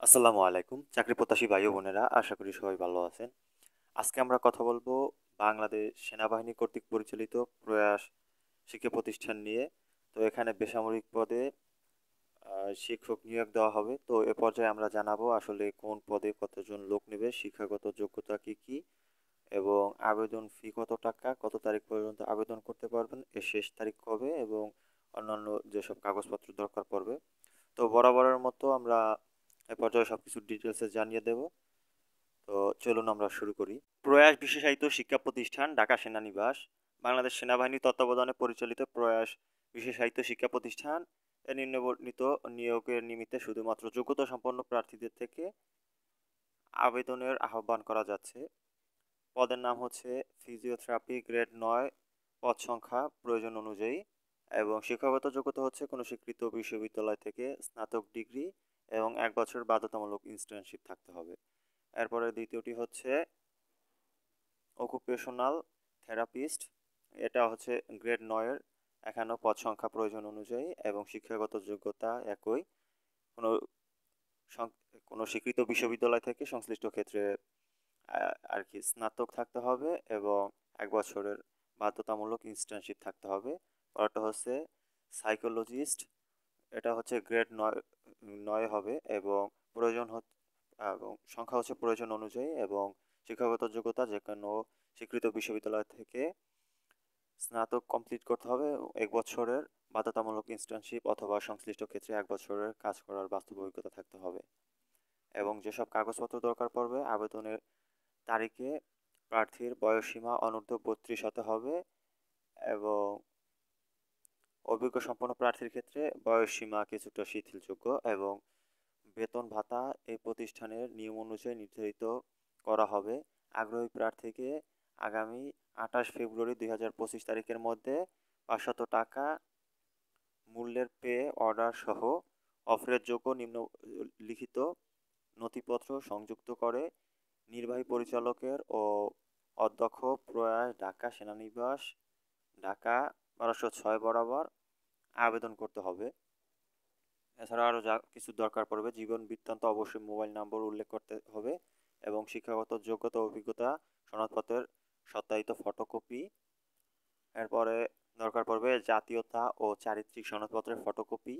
আসসালামু আলাইকুম চাকরি প্রত্যাশী ভাই ও বোনেরা, আশা করি সবাই ভালো আছেন। আজকে আমরা কথা বলবো বাংলাদেশ সেনাবাহিনী কর্তৃক পরিচালিত প্রয়াস শিক্ষা প্রতিষ্ঠান নিয়ে। তো এখানে বেসামরিক পদে শিক্ষক নিয়োগ দেওয়া হবে। তো এ পর্যায়ে আমরা জানাবো আসলে কোন পদে কতজন লোক নেবে, শিক্ষাগত যোগ্যতা কি কি, এবং আবেদন ফি কত টাকা, কত তারিখ পর্যন্ত আবেদন করতে পারবেন, এর শেষ তারিখ কবে, এবং অন্যান্য যেসব কাগজপত্র দরকার পড়বে। তো বরাবরের মতো আমরা এ পর্যায়ে সবকিছু ডিটেলসে জানিয়ে দেব। তো চলুন আমরা শুরু করি। প্রয়াস বিশেষায়িত শিক্ষা প্রতিষ্ঠান, ঢাকা সেনানিবাস। বাংলাদেশ সেনাবাহিনীর তত্ত্বাবধানে পরিচালিত প্রয়াস বিশেষায়িত শিক্ষা প্রতিষ্ঠান এর নিম্নবর্ণিত নিয়োগের নিমিত্তে শুধুমাত্র যোগ্যতা সম্পন্ন প্রার্থীদের থেকে আবেদনের আহ্বান করা যাচ্ছে। পদের নাম হচ্ছে ফিজিওথেরাপি গ্রেড 9, পদ সংখ্যা প্রয়োজন অনুযায়ী, এবং শিক্ষাগত যোগ্যতা হচ্ছে কোনো স্বীকৃত বিশ্ববিদ্যালয় থেকে স্নাতক ডিগ্রি এবং 1 বছর বাধ্যতামূলক ইন্টার্নশিপ থাকতে হবে। এরপরে দ্বিতীয়টি হচ্ছে অকুপেশনাল থেরাপিস্ট। এটা হচ্ছে গ্রেড 9, এখানেও পদ সংখ্যা প্রয়োজন অনুযায়ী এবং শিক্ষাগত যোগ্যতা একই, কোনো কোনো স্বীকৃত বিশ্ববিদ্যালয় থেকে সংশ্লিষ্ট ক্ষেত্রে আর কি স্নাতক থাকতে হবে এবং 1 বছরের বাধ্যতামূলক ইন্টার্নশিপ থাকতে হবে। পরেরটা হচ্ছে সাইকোলজিস্ট। এটা হচ্ছে গ্রেড 9 হবে এবং প্রয়োজন এবং সংখ্যা হচ্ছে প্রয়োজন অনুযায়ী, এবং শিক্ষাগত যোগ্যতা যে কোনো স্বীকৃত বিশ্ববিদ্যালয় থেকে স্নাতক কমপ্লিট করতে হবে, 1 বছরের বাধ্যতামূলক ইন্টার্নশিপ অথবা সংশ্লিষ্ট ক্ষেত্রে 1 বছরের কাজ করার বাস্তব অভিজ্ঞতা থাকতে হবে। এবং যেসব কাগজপত্র দরকার পড়বে, আবেদনের তারিখে প্রার্থীর বয়সসীমা অনূর্ধ্ব 32 হতে হবে, এবং অভিজ্ঞ সম্পন্ন প্রার্থীর ক্ষেত্রে বয়সসীমা কিছুটা শিথিলযোগ্য, এবং বেতন ভাতা এই প্রতিষ্ঠানের নিয়ম অনুযায়ী নির্ধারিত করা হবে। আগ্রহী প্রার্থীকে আগামী 28 ফেব্রুয়ারি 2025 তারিখের মধ্যে 500 টাকা মূল্যের পে অর্ডার সহ অফারের যোগ্য নিম্নলিখিত নথিপত্র সংযুক্ত করে নির্বাহী পরিচালকের ও অধ্যক্ষ, প্রয়াস, ঢাকা সেনানিবাস, ঢাকা 1206 বরাবর আবেদন করতে হবে। এছাড়া আরও যা কিছু দরকার পড়বে, জীবন বৃত্তান্ত অবশ্যই মোবাইল নম্বর উল্লেখ করতে হবে, এবং শিক্ষাগত যোগ্যতা অভিজ্ঞতা সনদপত্রের সত্যায়িত ফটোকপি। এরপরে দরকার পড়বে জাতীয়তা ও চারিত্রিক সনদপত্রের ফটোকপি।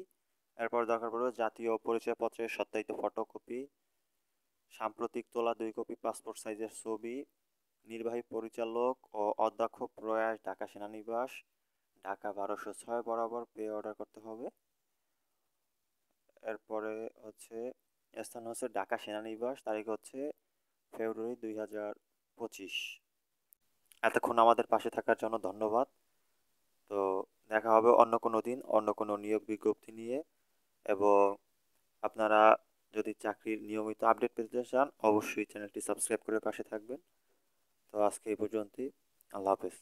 এরপর দরকার পড়বে জাতীয় পরিচয়পত্রের সত্যায়িত ফটোকপি, সাম্প্রতিক তোলা 2 কপি পাসপোর্ট সাইজের ছবি। নির্বাহী পরিচালক ও অধ্যক্ষ, প্রয়াস, ঢাকা সেনানিবাস, ঢাকা 1206 বরাবর পে অর্ডার করতে হবে। এরপরে হচ্ছে স্থান হচ্ছে ঢাকা সেনানিবাস, তারিখ হচ্ছে ফেব্রুয়ারি 2025। এতক্ষণ আমাদের পাশে থাকার জন্য ধন্যবাদ। তো দেখা হবে অন্য কোনো দিন অন্য কোনো নিয়োগ বিজ্ঞপ্তি নিয়ে, এবং আপনারা যদি চাকরির নিয়মিত আপডেট পেতে চান অবশ্যই চ্যানেলটি সাবস্ক্রাইব করে পাশে থাকবেন। তো আজকে এই পর্যন্তই। আল্লাহ হাফেজ।